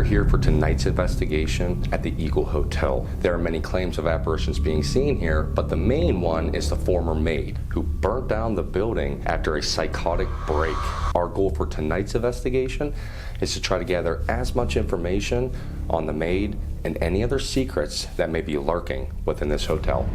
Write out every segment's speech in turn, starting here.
We're here for tonight's investigation at the Eagle Hotel. There are many claims of apparitions being seen here, but the main one is the former maid who burnt down the building after a psychotic break. Our goal for tonight's investigation is to try to gather as much information on the maid and any other secrets that may be lurking within this hotel.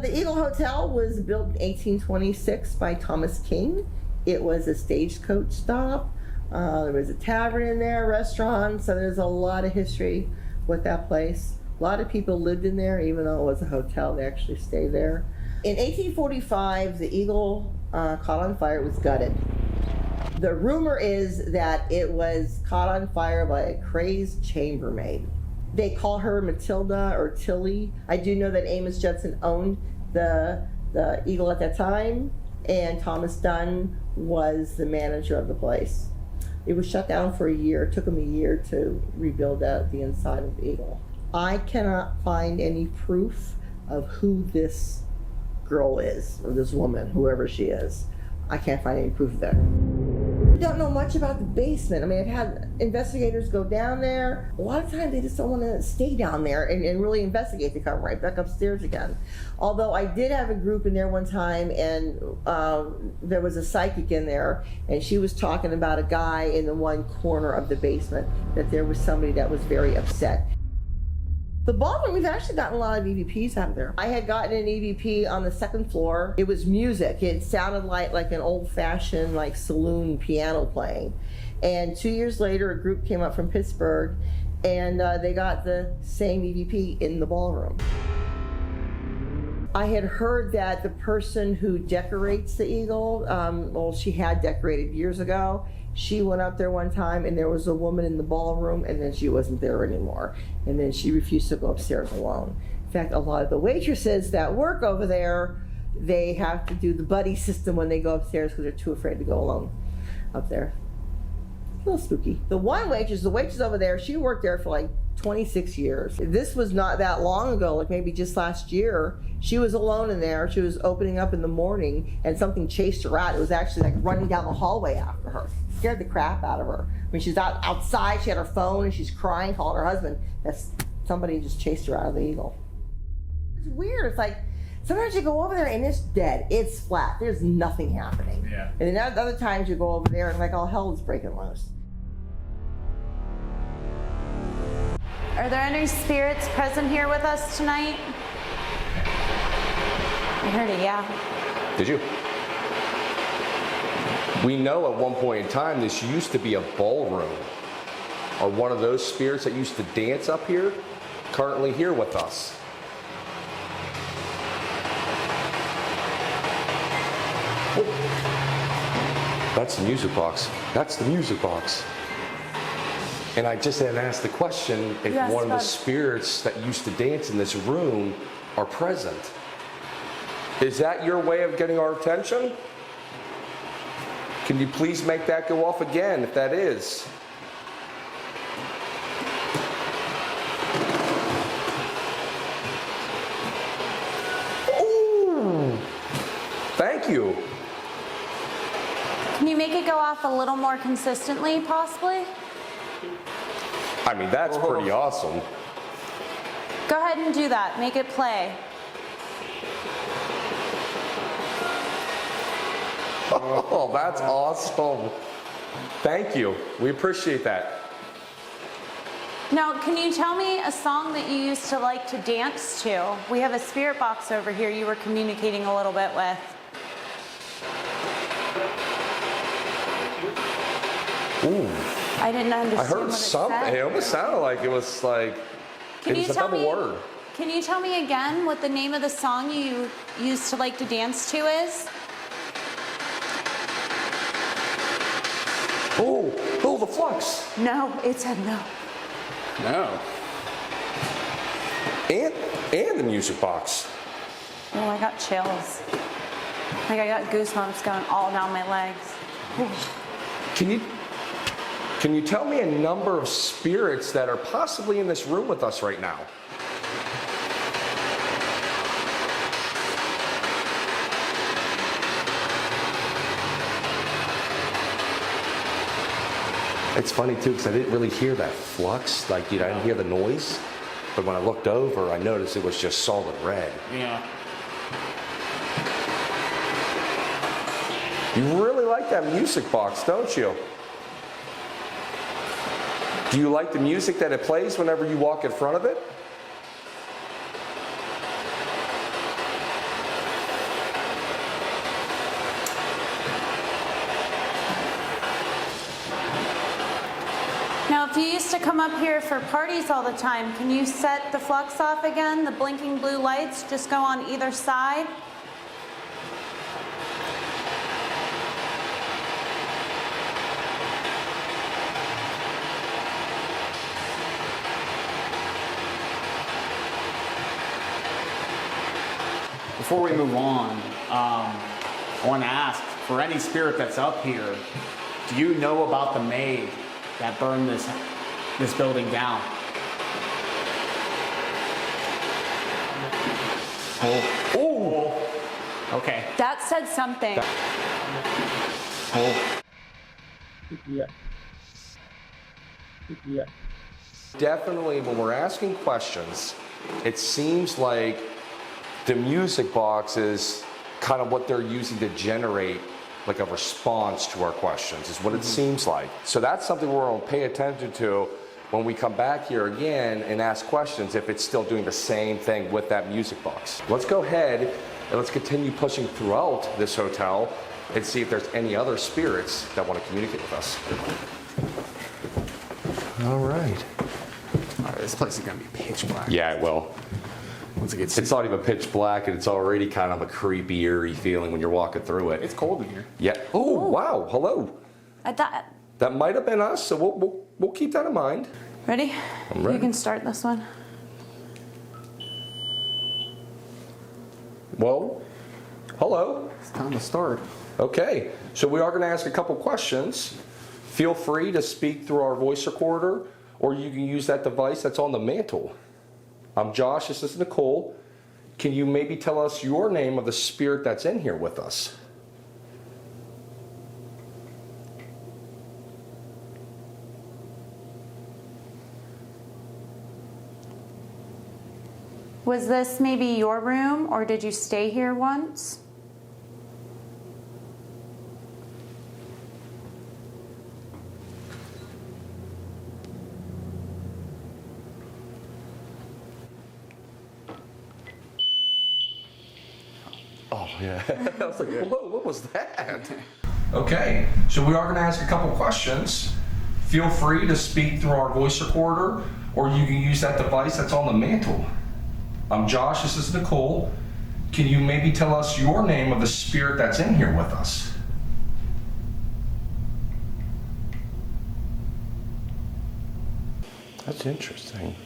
The Eagle Hotel was built in 1826 by Thomas King. It was a stagecoach stop. There was a tavern in there, a restaurant, so there's a lot of history with that place. A lot of people lived in there, even though it was a hotel, they actually stayed there. In 1845, the Eagle caught on fire. It was gutted. The rumor is that it was caught on fire by a crazed chambermaid. They call her Matilda or Tilly. I do know that Amos Judson owned the Eagle at that time, and Thomas Dunn was the manager of the place. It was shut down for a year. It took them a year to rebuild the inside of the Eagle. I cannot find any proof of who this girl is, or this woman, whoever she is. I can't find any proof of that. I don't know much about the basement. I mean, I've had investigators go down there. A lot of times they just don't want to stay down there and really investigate. They come right back upstairs again. Although I did have a group in there one time, and there was a psychic in there, and she was talking about a guy in the one corner of the basement, that there was somebody that was very upset. The ballroom, we've actually gotten a lot of EVPs out of there. I had gotten an EVP on the second floor. It was music. It sounded like an old-fashioned like saloon piano playing. And 2 years later, a group came up from Pittsburgh, and they got the same EVP in the ballroom. I had heard that the person who decorates the Eagle, well, she had decorated years ago. She went up there one time, and there was a woman in the ballroom, and then she wasn't there anymore. And then she refused to go upstairs alone. In fact, a lot of the waitresses that work over there, they have to do the buddy system when they go upstairs because they're too afraid to go alone up there. A little spooky. The waitress over there, she worked there for like 26 years. This was not that long ago, like maybe just last year. She was alone in there. She was opening up in the morning, and something chased her out. It was actually like running down the hallway after her. Scared the crap out of her. I mean, she's outside, she had her phone, and she's crying, calling her husband. Somebody just chased her out of the Eagle. It's weird. It's like, sometimes you go over there and it's dead. It's flat. There's nothing happening. Yeah. And then other times you go over there and like all hell is breaking loose. Are there any spirits present here with us tonight? I heard it, yeah. Did you? We know at one point in time this used to be a ballroom. Are one of those spirits that used to dance up here currently here with us? Oh. That's the music box. That's the music box. And I just had asked the question if one of the spirits that used to dance in this room are present. Is that your way of getting our attention? Can you please make that go off again, if that is? Ooh, thank you. Can you make it go off a little more consistently, possibly? I mean, that's pretty awesome. Go ahead and do that. Make it play. Oh, that's awesome. Thank you. We appreciate that. Now, can you tell me a song that you used to like to dance to? We have a spirit box over here you were communicating a little bit with. Ooh. I didn't understand. I heard what something. it said. It almost sounded like it was like it was a double word. Can you tell me again what the name of the song you used to like to dance to is? Oh, the flux. No, it said no. No. And the music box. Oh, I got chills. Like I got goosebumps going all down my legs. Ooh. Can you tell me a number of spirits that are possibly in this room with us right now? It's funny too, because I didn't really hear that flux. Like, I didn't hear the noise. But when I looked over, I noticed it was just solid red. Yeah. You really like that music box, don't you? Do you like the music that it plays whenever you walk in front of it? Now, if you used to come up here for parties all the time, can you set the flux off again? The blinking blue lights just go on either side? Before we move on, I want to ask, for any spirit that's up here, do you know about the maid that burned this building down? Oh. Okay. That said something. Definitely, when we're asking questions, it seems like the music box is kind of what they're using to generate like a response to our questions, is what it seems like. So that's something we're going to pay attention to when we come back here again and ask questions, if it's still doing the same thing with that music box. Let's go ahead and let's continue pushing throughout this hotel and see if there's any other spirits that want to communicate with us. All right. This place is going to be pitch black. Yeah, it will. Once it gets... It's not even pitch black, and it's already kind of a creepy, eerie feeling when you're walking through it. It's cold in here. Yeah. Oh, wow. Hello. I thought. That might have been us, so we'll keep that in mind. Ready? I'm ready. You can start this one. Well, hello. It's time to start. Okay, so we are going to ask a couple questions. Feel free to speak through our voice recorder, or you can use that device that's on the mantle. I'm Josh, this is Nicole. Can you maybe tell us your name of the spirit that's in here with us? Was this maybe your room, or did you stay here once? Oh, yeah. I was like, whoa, what was that? Okay, so we are going to ask a couple questions. Feel free to speak through our voice recorder, or you can use that device that's on the mantle. I'm Josh, this is Nicole. Can you maybe tell us your name of the spirit that's in here with us? That's interesting.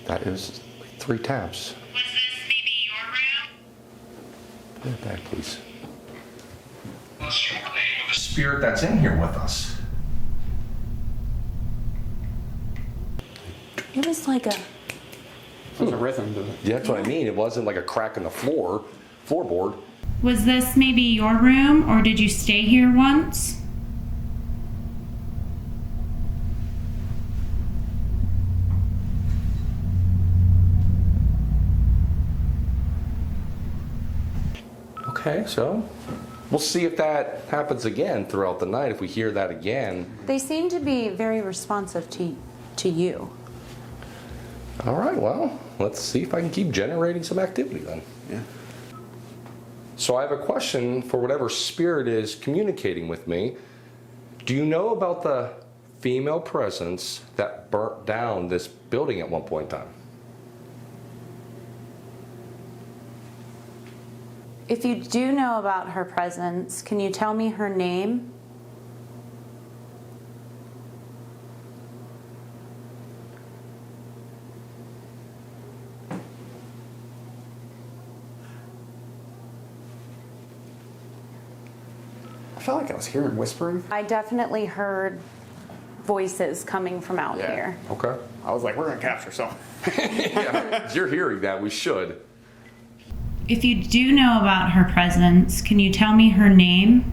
That is 3 taps. Was this maybe your room? Put it back, please. What's your name of the spirit that's in here with us? It was like a. There's a rhythm to it. Yeah, that's what I mean. It wasn't like a crack in the floorboard. Was this maybe your room, or did you stay here once? Okay, so we'll see if that happens again throughout the night. If we hear that again. They seem to be very responsive to you. All right, well, let's see if I can keep generating some activity then. Yeah. So I have a question for whatever spirit is communicating with me. Do you know about the female presence that burnt down this building at one point in time? If you do know about her presence, can you tell me her name? I felt like I was hearing whispering. I definitely heard voices coming from out here. Okay. I was like, we're going to capture something. Yeah, if you're hearing that, we should. If you do know about her presence, can you tell me her name?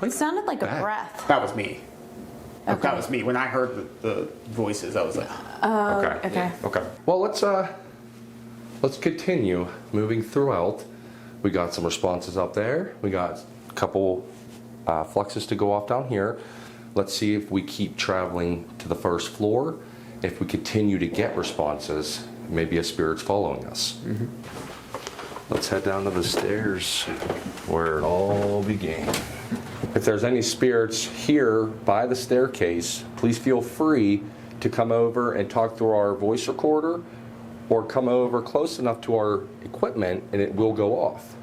It sounded like a bad. breath. That was me. Okay. That was me. When I heard the voices, I was like, Okay. Well, let's continue moving throughout. We got some responses up there. We got a couple fluxes to go off down here. Let's see if we keep traveling to the first floor. If we continue to get responses, maybe a spirit's following us. Let's head down to the stairs where it all began. If there's any spirits here by the staircase, please feel free to come over and talk through our voice recorder, or come over close enough to our equipment and it will go off.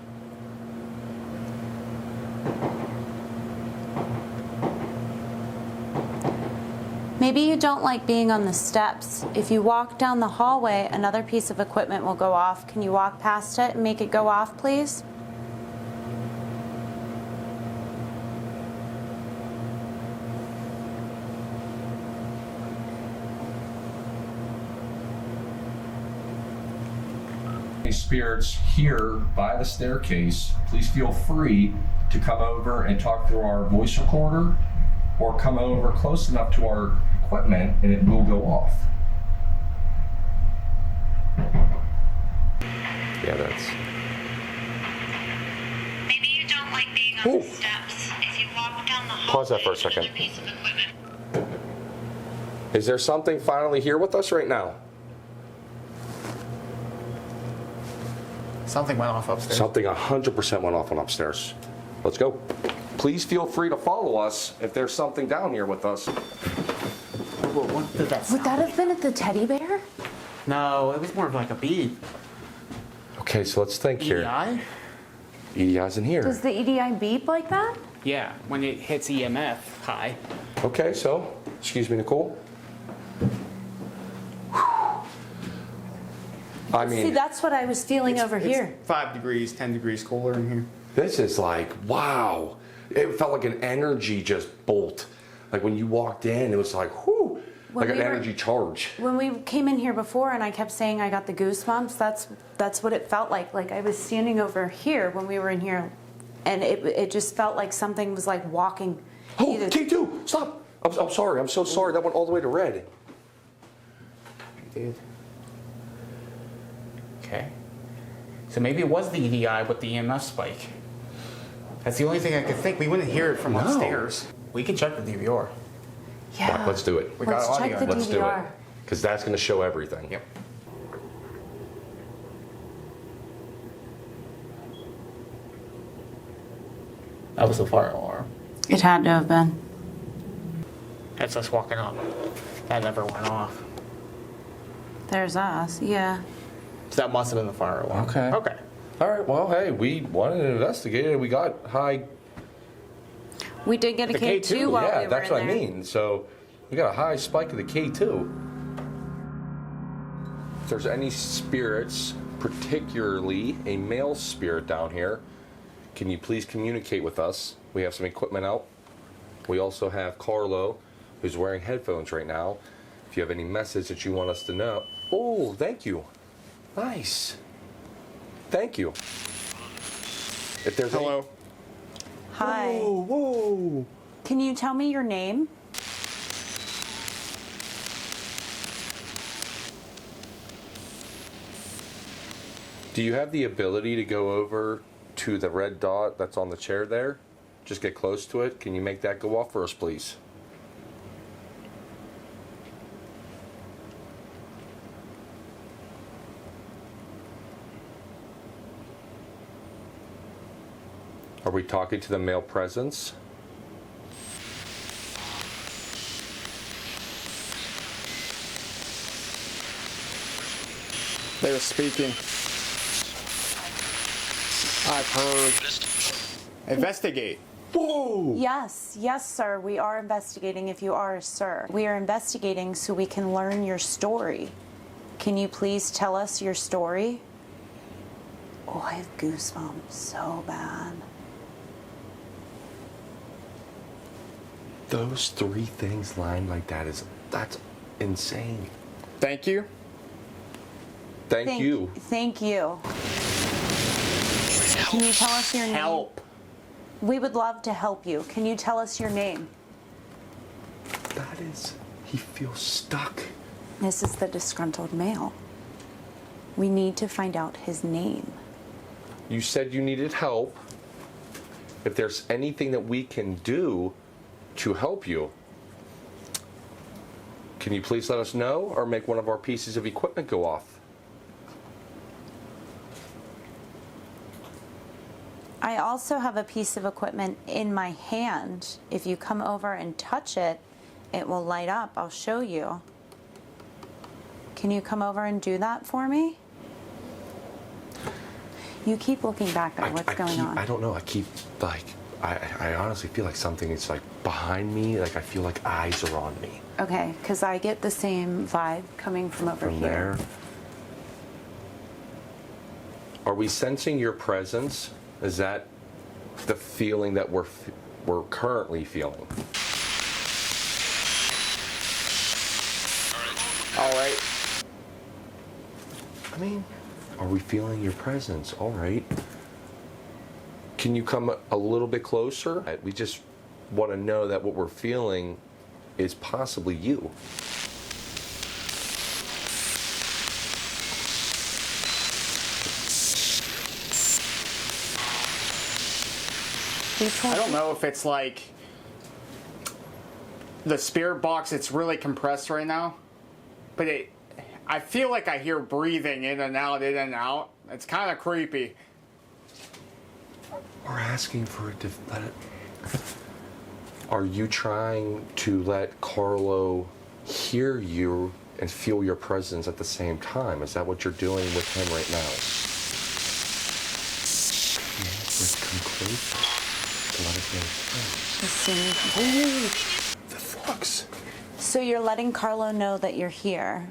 Maybe you don't like being on the steps. If you walk down the hallway, another piece of equipment will go off. Can you walk past it and make it go off, please? Spirits here by the staircase, please feel free to come over and talk through our voice recorder, or come over close enough to our equipment and it will go off. Yeah, that's... Maybe you don't like being on Ooh. the steps. If you walk down the hallway, Pause that for a second. another piece of equipment. Is there something finally here with us right now? something went off upstairs. Something 100% went off on upstairs. Let's go. Please feel free to follow us if there's something down here with us. What did that Would sound? that have been at the teddy bear? No, it was more of like a beep. Okay, so let's think here. EI? EDI's in here. Does the EDI beep like that? Yeah, when it hits EMF high. Okay, so, excuse me, Nicole. I See, mean, that's what I was feeling over here. 5 degrees, 10 degrees cooler in here. this is like, wow. It felt like an energy just bolt. Like when you walked in, it was like, whoo, When like an we were- energy charge. When we came in here before and I kept saying I got the goosebumps, that's what it felt like. Like I was standing over here when we were in here, and it just felt like something was like walking. Oh, either- T2, stop. I'm sorry. I'm so sorry. That went all the way to red. Dude. Okay. So maybe it was the EDI with the EMF spike. That's the only thing I could think. We wouldn't hear it from No. upstairs. We can check the DVR. Yeah. Let's do it. We got Let's check audio. the Let's do it. DVR. Because that's going to show everything. Yep. That was the fire alarm. It had to have been. That's us walking up. That never went off. There's us. Yeah. So that must have been the fire alarm. Okay. Okay. All right. Well, hey, we wanted to investigate it. We got high. We did get a The K2 K2, while Yeah, we were that's in what I there. mean. So we got a high spike of the K2. If there's any spirits, particularly a male spirit down here, can you please communicate with us? We have some equipment out. We also have Carlo, who's wearing headphones right now. If you have any message that you want us to know. Oh, thank you. Nice. Thank you. If there's Hello. Hi. Whoa, whoa. Can you tell me your name? Do you have the ability to go over to the red dot that's on the chair there? Just get close to it. Can you make that go off for us, please? Are we talking to the male presence? They were speaking. I've heard. Investigate. Whoa! Yes, sir. We are investigating if you are a sir. We are investigating so we can learn your story. Can you please tell us your story? Oh, I have goosebumps so bad. Those three things lined like that that's insane. Thank you. Thank you. Thank you. Can you tell us your name? Help. We would love to help you. Can you tell us your name? That is, he feels stuck. This is the disgruntled male. We need to find out his name. You said you needed help. If there's anything that we can do to help you, can you please let us know or make one of our pieces of equipment go off? I also have a piece of equipment in my hand. If you come over and touch it, it will light up. I'll show you. Can you come over and do that for me? You keep looking back there. What's going on? I don't know. I keep, like, I honestly feel like something is, like, behind me. Like, I feel like eyes are on me. Okay, because I get the same vibe coming from over From here. there. Are we sensing your presence? Is that the feeling that we're currently feeling? All right. I mean, are we feeling your presence? All right. Can you come a little bit closer? We just want to know that what we're feeling is possibly you. I don't know if it's like the spirit box, it's really compressed right now, but I feel like I hear breathing in and out, in and out. It's kind of creepy. We're asking for it to let it. Are you trying to let Carlo hear you and feel your presence at the same time? Is that what you're doing with him right now? Let's come closer. Let us know his presence. The flux. So you're letting Carlo know that you're here.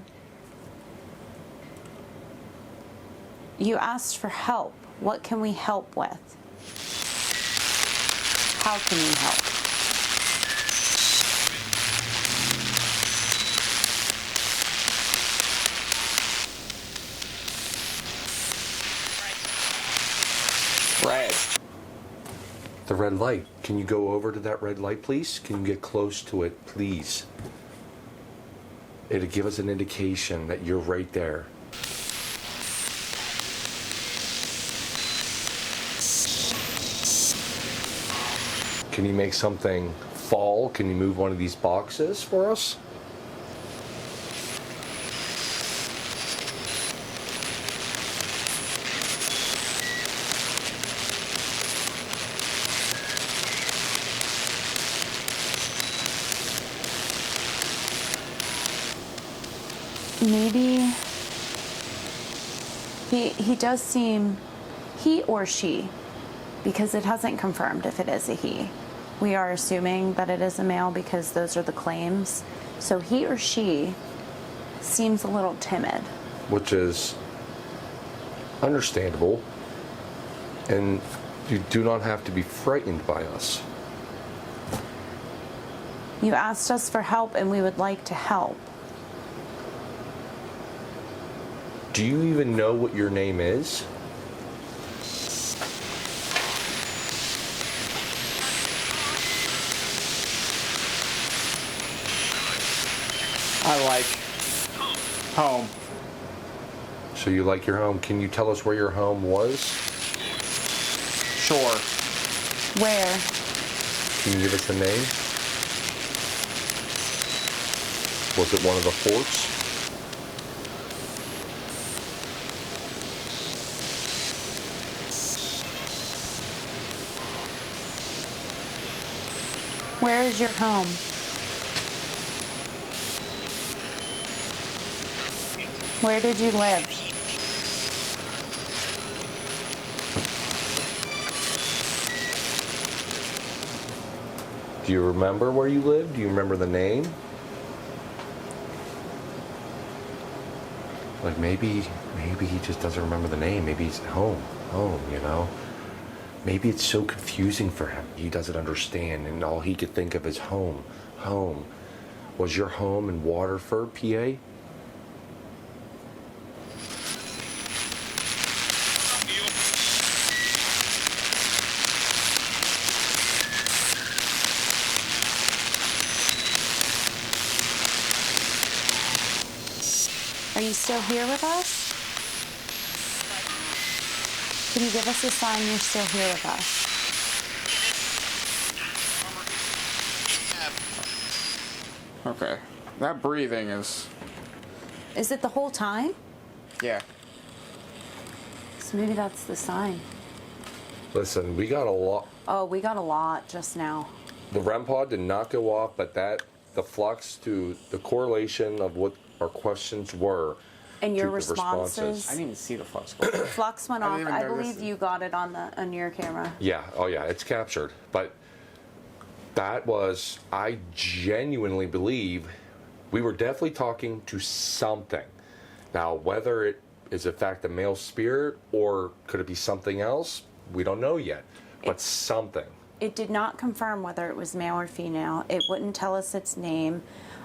You asked for help. What can we help with? How can we help? Red. The red light. Can you go over to that red light, please? Can you get close to it, please? It'll give us an indication that you're right there. Can you make something fall? Can you move one of these boxes for us? Maybe he does seem, he or she, because it hasn't confirmed if it is a he. We are assuming that it is a male because those are the claims. So he or she seems a little timid. Which is understandable. And you do not have to be frightened by us. You asked us for help and we would like to help. Do you even know what your name is? I like home. So you like your home. Can you tell us where your home was? Sure. Where? Can you give us the name? Was it one of the forts? Where is your home? Where did you live? Do you remember where you lived? Do you remember the name? Like maybe he just doesn't remember the name. Maybe he's home, you know? Maybe it's so confusing for him. He doesn't understand, and all he could think of is home. Was your home in Waterford, PA? Are you still here with us? Can you give us a sign you're still here with us? Okay. That breathing is... Is it the whole time? Yeah. So maybe that's the sign. Listen, we got a lot. Oh, we got a lot just now. The REM pod did not go off, but the flux to the correlation of what our questions were. And your to the responses? I didn't even see the flux go. Flux went I off. didn't even I notice believe it. you got it on your camera. Yeah, oh yeah, it's captured. But that was, I genuinely believe we were definitely talking to something. Now, whether it is in fact a male spirit or could it be something else, we don't know yet. But something. It did not confirm whether it was male or female. It wouldn't tell us its name.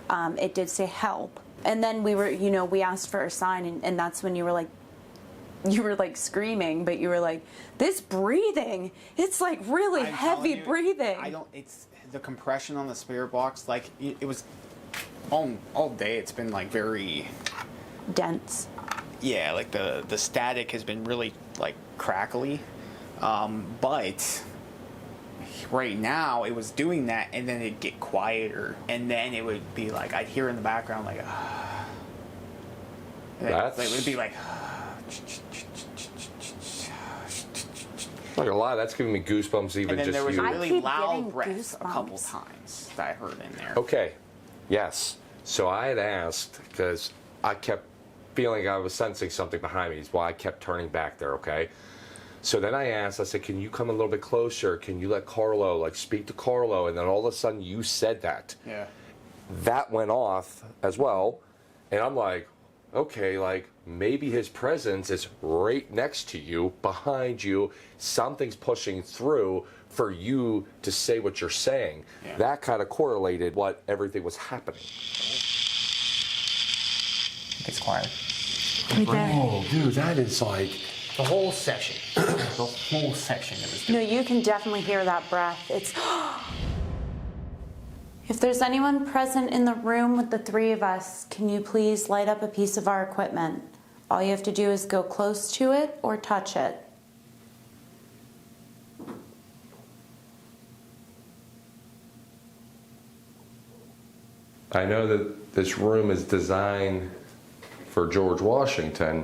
It did say help. And then we were, we asked for a sign, and that's when you were like screaming, but you were like, this breathing, it's like really I'm heavy telling you, breathing. It's the compression on the spirit box, like, it was all day, it's been like very... Dense. Yeah, like the static has been really like crackly, but right now it was doing that, and then it'd get quieter, and then it would be like I'd hear in the background like, That's... it would be like, Not gonna lie, that's giving me goosebumps even and then just there was you. a I really keep loud getting breath a couple goosebumps. times that I heard in there. Okay, yes. So I had asked, because I kept feeling I was sensing something behind me, is why I kept turning back there, okay? So then I asked, I said, can you come a little bit closer? Can you let Carlo, speak to Carlo? And then all of a sudden you said that. Yeah. That went off as well. And I'm like, okay, maybe his presence is right next to you, behind you. Something's pushing through for you to say what you're saying. Yeah. That kind of correlated what everything was happening. It's quiet. Right there. Oh, dude, that is The whole section. The whole section it was No, doing. you can definitely hear that breath. It's. If there's anyone present in the room with the three of us, can you please light up a piece of our equipment? All you have to do is go close to it or touch it. I know that this room is designed for George Washington,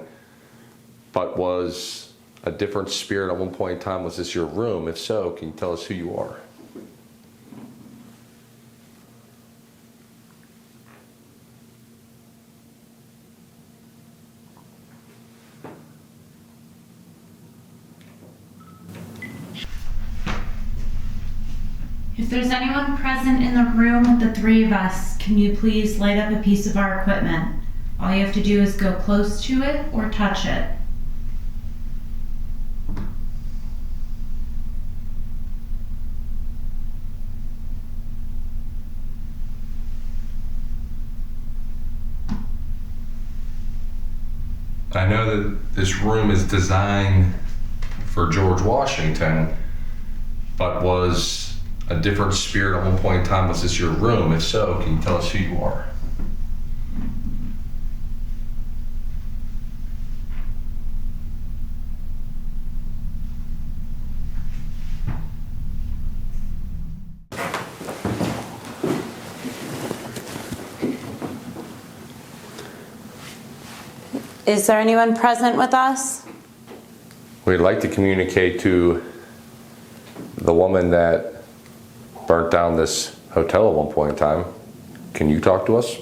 but was a different spirit at one point in time. Was this your room? If so, can you tell us who you are? If there's anyone present in the room with the three of us, can you please light up a piece of our equipment? All you have to do is go close to it or touch it. I know that this room is designed for George Washington, but was a different spirit at one point in time. Was this your room? If so, can you tell us who you are? Is there anyone present with us? We'd like to communicate to the woman that burnt down this hotel at one point in time. Can you talk to us?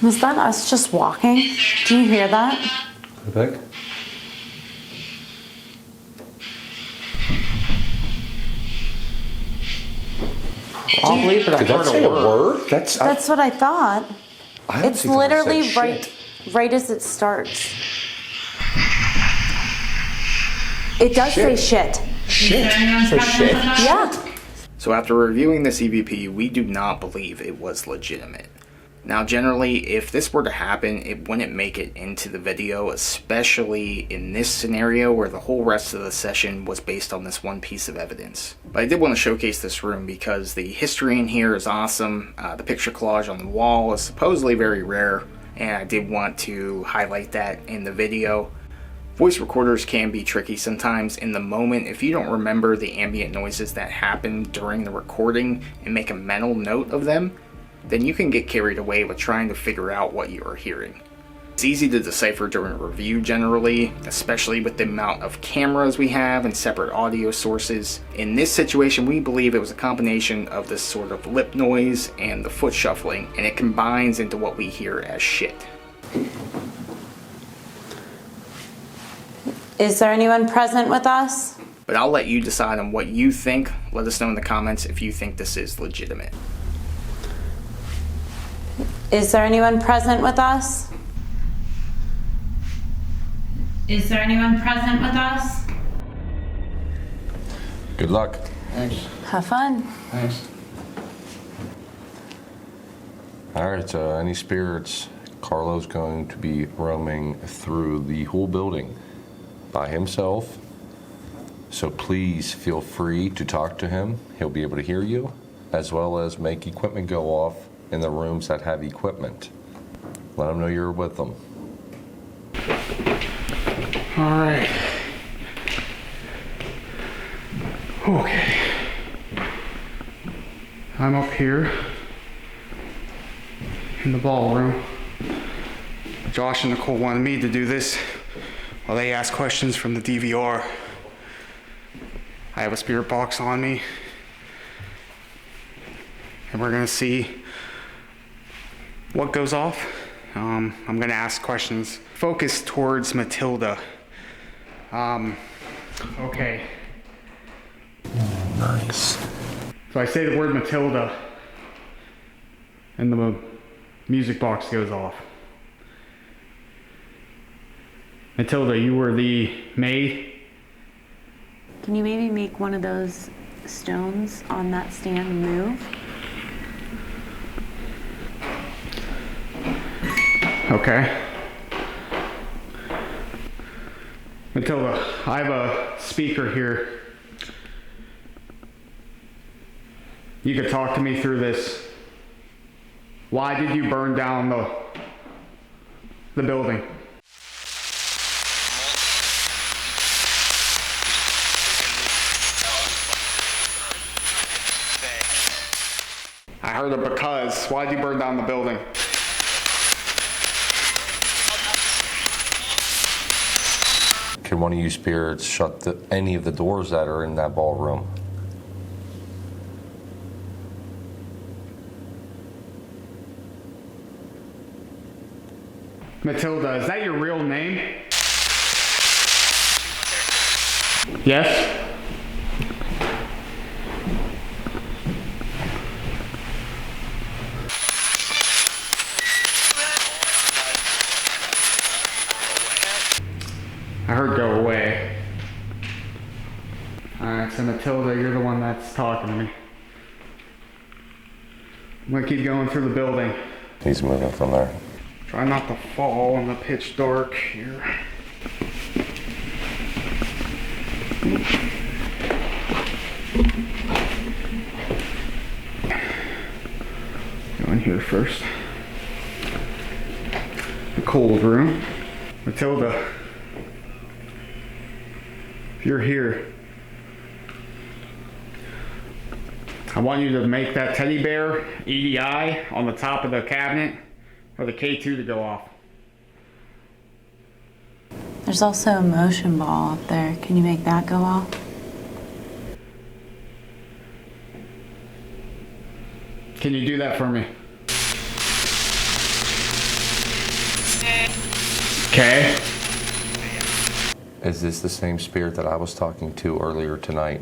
Was that us just walking? Do you hear that? Vic? I'll believe it. I Did that heard say a a word. word? That's What I thought. I don't It's think that literally said right, shit. right as it starts. It does say shit. Is there anyone Say present shit. with us? Yeah. So after reviewing this EVP, we do not believe it was legitimate. Now generally, if this were to happen, it wouldn't make it into the video, especially in this scenario where the whole rest of the session was based on this one piece of evidence. But I did want to showcase this room because the history in here is awesome. The picture collage on the wall is supposedly very rare, and I did want to highlight that in the video. Voice recorders can be tricky sometimes. In the moment, if you don't remember the ambient noises that happened during the recording and make a mental note of them, then you can get carried away with trying to figure out what you are hearing. It's easy to decipher during a review generally, especially with the amount of cameras we have and separate audio sources. In this situation, we believe it was a combination of this sort of lip noise and the foot shuffling, and it combines into what we hear as shit. Is there anyone present with us? But I'll let you decide on what you think. Let us know in the comments if you think this is legitimate. Is there anyone present with us? Is there anyone present with us? Good luck. Thanks. Have fun. Thanks. All right, any spirits? Carlo's going to be roaming through the whole building by himself. So please feel free to talk to him. He'll be able to hear you, as well as make equipment go off in the rooms that have equipment. Let him know you're with them. All right. Okay. I'm up here in the ballroom. Josh and Nicole wanted me to do this while they ask questions from the DVR. I have a spirit box on me, and we're gonna see what goes off. I'm gonna ask questions focused towards Matilda. Okay. Nice. So I say the word Matilda, and the music box goes off. Matilda, you were the maid? Can you maybe make one of those stones on that stand move? Okay. Matilda, I have a speaker here. You can talk to me through this. Why did you burn down the building? I heard a because. Why did you burn down the building? Can one of you spirits shut any of the doors that are in that ballroom? Matilda, is that your real name? Yes? I heard go away. Alright, so Matilda, you're the one that's talking to me. I'm gonna keep going through the building. He's moving from there. Try not to fall in the pitch dark here. Go in here first. The cold room. Matilda, if you're here, I want you to make that teddy bear EDI on the top of the cabinet for the K2 to go off. There's also a motion ball up there. Can you make that go off? Can you do that for me? Okay. Is this the same spirit that I was talking to earlier tonight?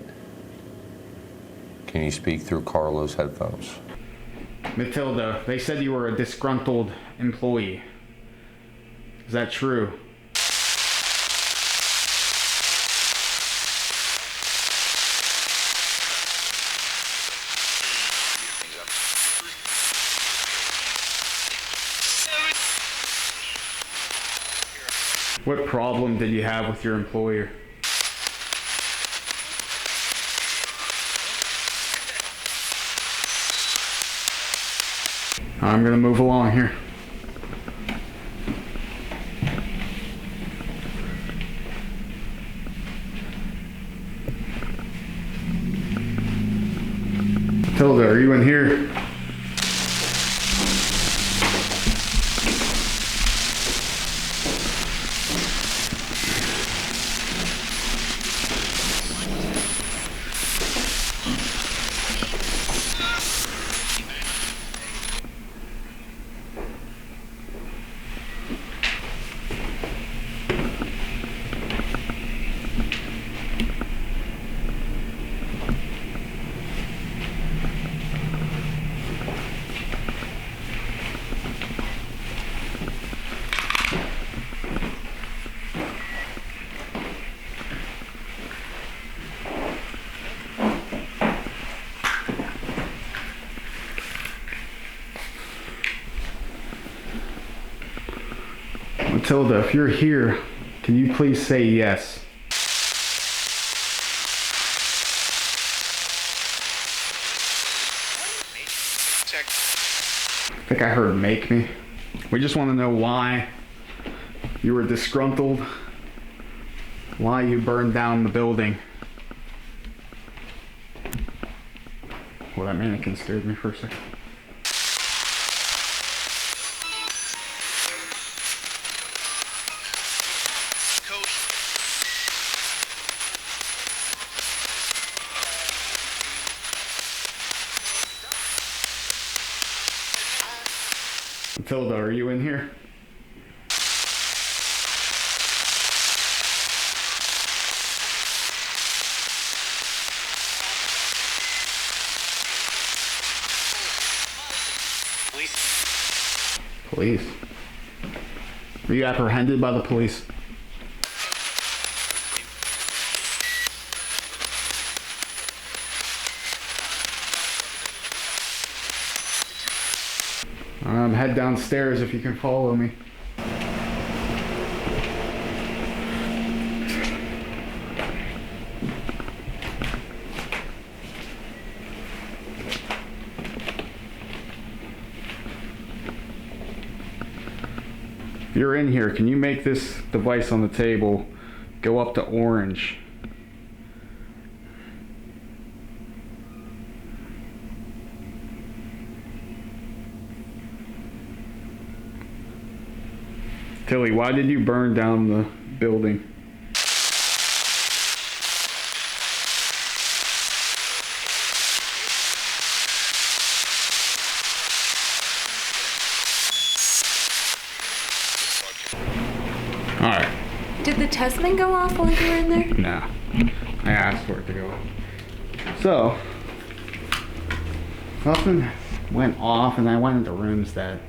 Can you speak through Carlo's headphones? Matilda, they said you were a disgruntled employee. Is that true? What problem did you have with your employer? I'm gonna move along here. Matilda, are you in here? Matilda, if you're here, can you please say yes? I think I heard make me. We just want to know why you were disgruntled, why you burned down the building. Well, that mannequin scared me for a second. Matilda, are you in here? Police? Were you apprehended by the police? Head downstairs if you can follow me. If you're in here, can you make this device on the table go up to orange? Tilly, why did you burn down the building? All right. Did the testament go off while you were in there? Nah, I asked for it to go. So, nothing went off, and I went into rooms that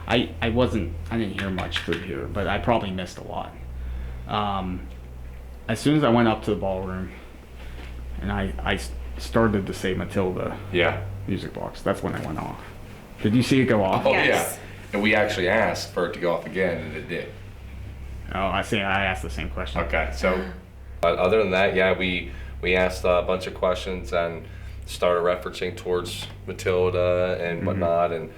I didn't hear much through here, but I probably missed a lot. As soon as I went up to the ballroom, and I started to say Matilda music box, that's when I went off. Did you see it go off? Oh, Yes. yeah. And we actually asked for it to go off again, and it did. Oh, I see. I asked the same question. Okay, so other than that, yeah, we asked a bunch of questions and started referencing towards Matilda and whatnot, and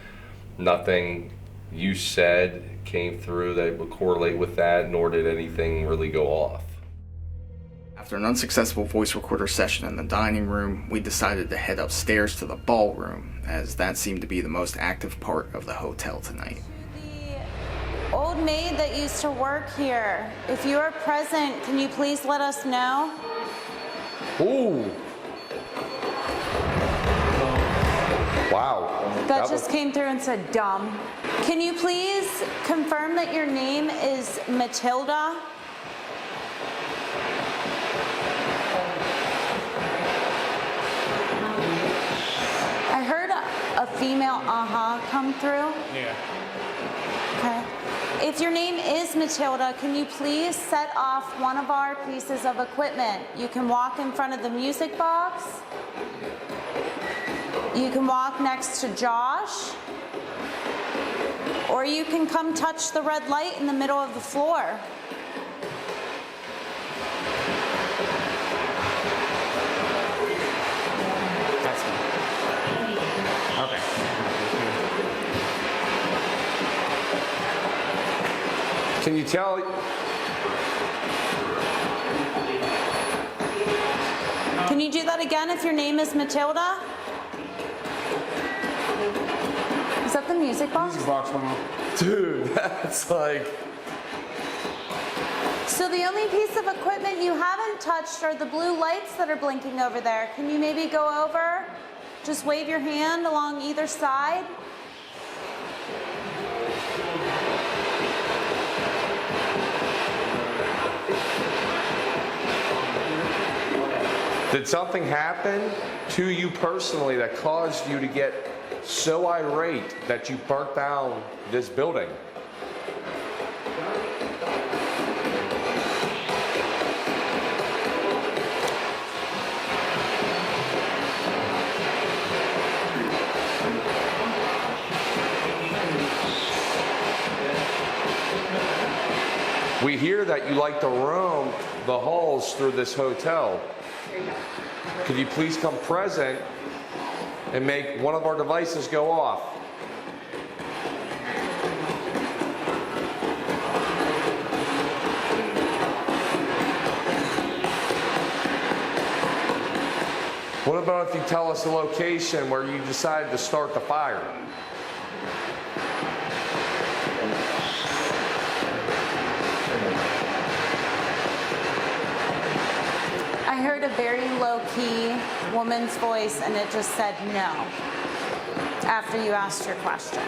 nothing you said came through that would correlate with that, nor did anything really go off. After an unsuccessful voice recorder session in the dining room, we decided to head upstairs to the ballroom, as that seemed to be the most active part of the hotel tonight. The old maid that used to work here, if you are present, can you please let us know? Ooh. Wow. That just came through and said dumb. Can you please confirm that your name is Matilda? I heard a female come through. Yeah. Okay. If your name is Matilda, can you please set off one of our pieces of equipment? You can walk in front of the music box. You can walk next to Josh. Or you can come touch the red light in the middle of the floor. Can you tell? Can you do that again if your name is Matilda? Is that the music box? Music box went off. Dude, that's like... So the only piece of equipment you haven't touched are the blue lights that are blinking over there. Can you maybe go over? Just wave your hand along either side. Did something happen to you personally that caused you to get so irate that you burnt down this building? We hear that you like to roam the halls through this hotel. Could you please come present and make one of our devices go off? What about if you tell us the location where you decided to start the fire? I heard a very low-key woman's voice and it just said no after you asked your question.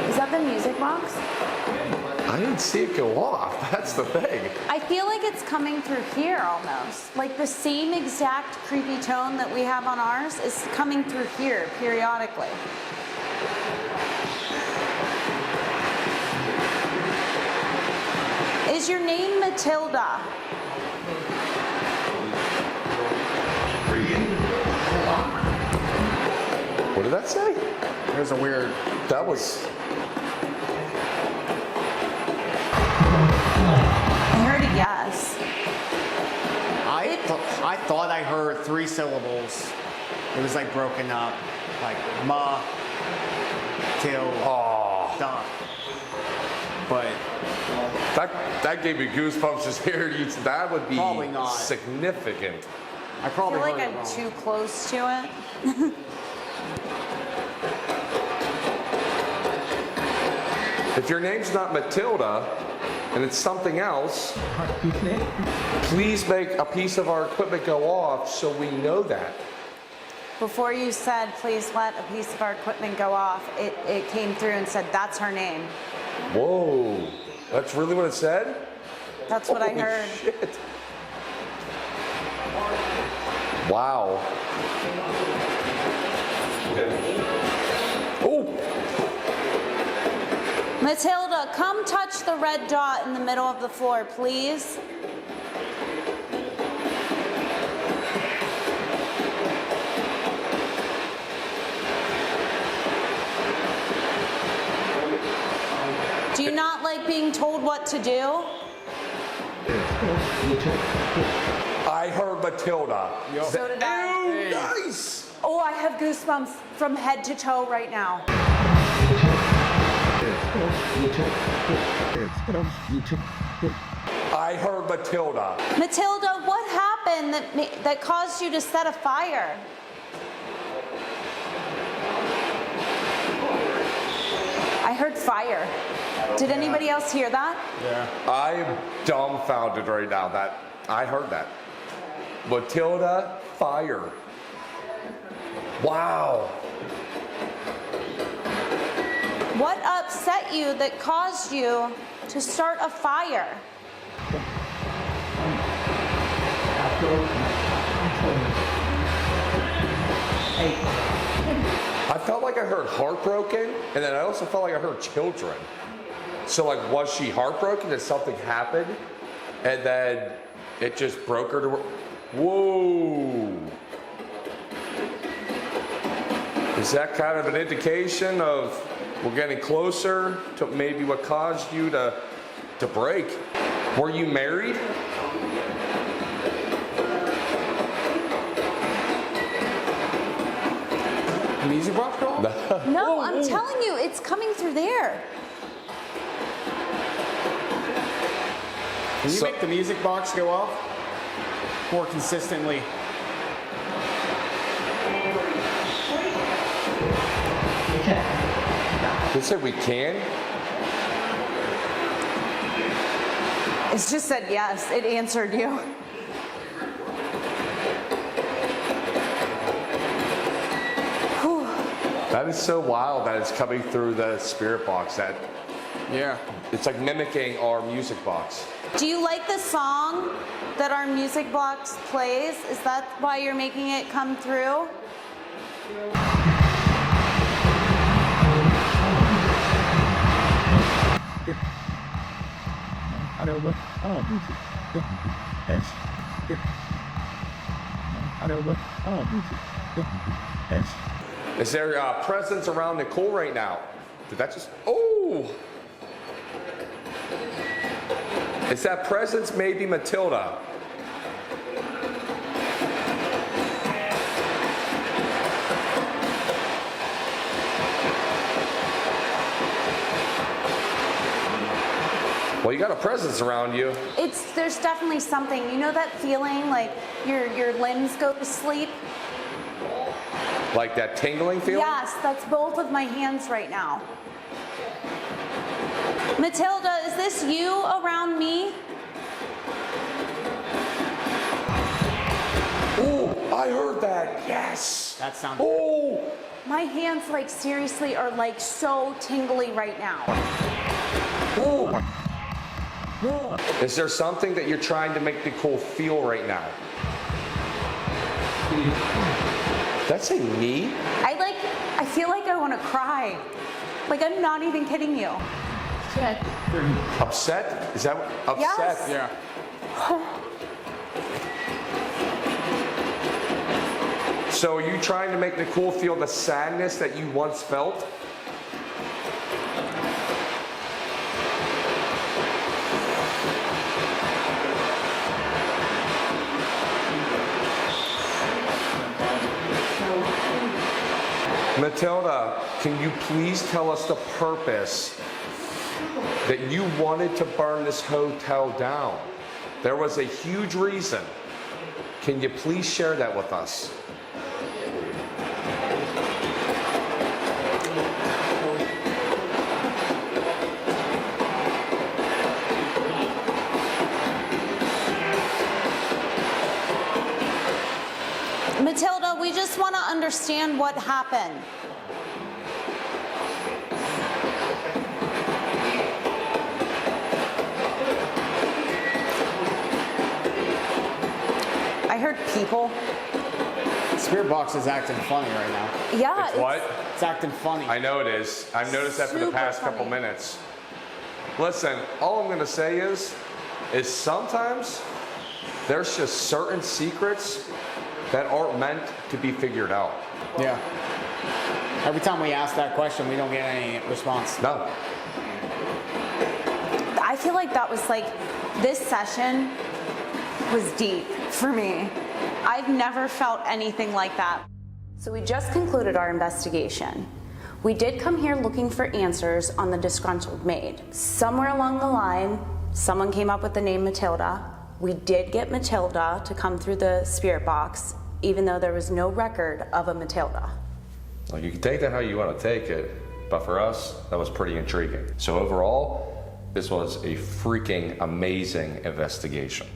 Is that the music box? I didn't see it go off. That's the thing. I feel like it's coming through here almost. Like the same exact creepy tone that we have on ours is coming through here periodically. Is your name Matilda? What did that say? There's a weird. That was... I heard a yes. I thought I heard 3 syllables. It was like broken up, like ma, till, da. But that gave me goosebumps just hearing you. That would be Probably not. significant. I I probably feel like heard it I'm wrong. too close to it. If your name's not Matilda and it's something else, please make a piece of our equipment go off so we know that. Before you said, please let a piece of our equipment go off, it came through and said, that's her name. Whoa, that's really what it said? That's what I Holy heard. shit. Wow. Oh, Matilda, come touch the red dot in the middle of the floor, please. Do you not like being told what to do? I heard Matilda. So did I. Ew, nice. Oh, I have goosebumps from head to toe right now. I heard Matilda. Matilda, what happened that caused you to set a fire? I heard fire. Did anybody else hear that? Yeah. I'm dumbfounded right now that I heard that. Matilda, fire. Wow. What upset you that caused you to start a fire? I felt like I heard heartbroken, and then I also felt like I heard children. So like, was she heartbroken that something happened, and then it just broke her to her? Whoa. Is that kind of an indication of we're getting closer to maybe what caused you to break? Were you married? Music box go off? No, I'm telling you, it's coming through there. Can you make the music box go off more consistently? They said we can? It's just said yes. It answered you. That is so wild that it's coming through the spirit box. That Yeah. it's like mimicking our music box. Do you like the song that our music box plays? Is that why you're making it come through? Is there a presence around Nicole right now? Did that just... Oh! Is that presence maybe Matilda? Well, you got a presence around you. There's definitely something. You know that feeling like your limbs go to sleep? Like that tingling feeling? Yes, that's both of my hands right now. Matilda, is this you around me? Oh, I heard that. Yes. That sounds. Oh. My hands like seriously are like so tingly right now. Oh. Is there something that you're trying to make Nicole feel right now? That's a me? I feel like I want to cry. Like I'm not even kidding you. Upset? Is that upset? Yes. Yeah. So are you trying to make Nicole feel the sadness that you once felt? Matilda, can you please tell us the purpose that you wanted to burn this hotel down? There was a huge reason. Can you please share that with us? Matilda, we just want to understand what happened. I heard people. Spirit box is acting funny right now. Yeah. It's what? It's acting funny. I know it is. I've noticed that for the Super past couple funny. minutes. Listen, all I'm going to say is sometimes there's just certain secrets that aren't meant to be figured out. Yeah. Every time we ask that question, we don't get any response. No. I feel like that was like, this session was deep for me. I've never felt anything like that. So we just concluded our investigation. We did come here looking for answers on the disgruntled maid. Somewhere along the line, someone came up with the name Matilda. We did get Matilda to come through the spirit box, even though there was no record of a Matilda. Well, you can take that how you want to take it, but for us, that was pretty intriguing. So overall, this was a freaking amazing investigation.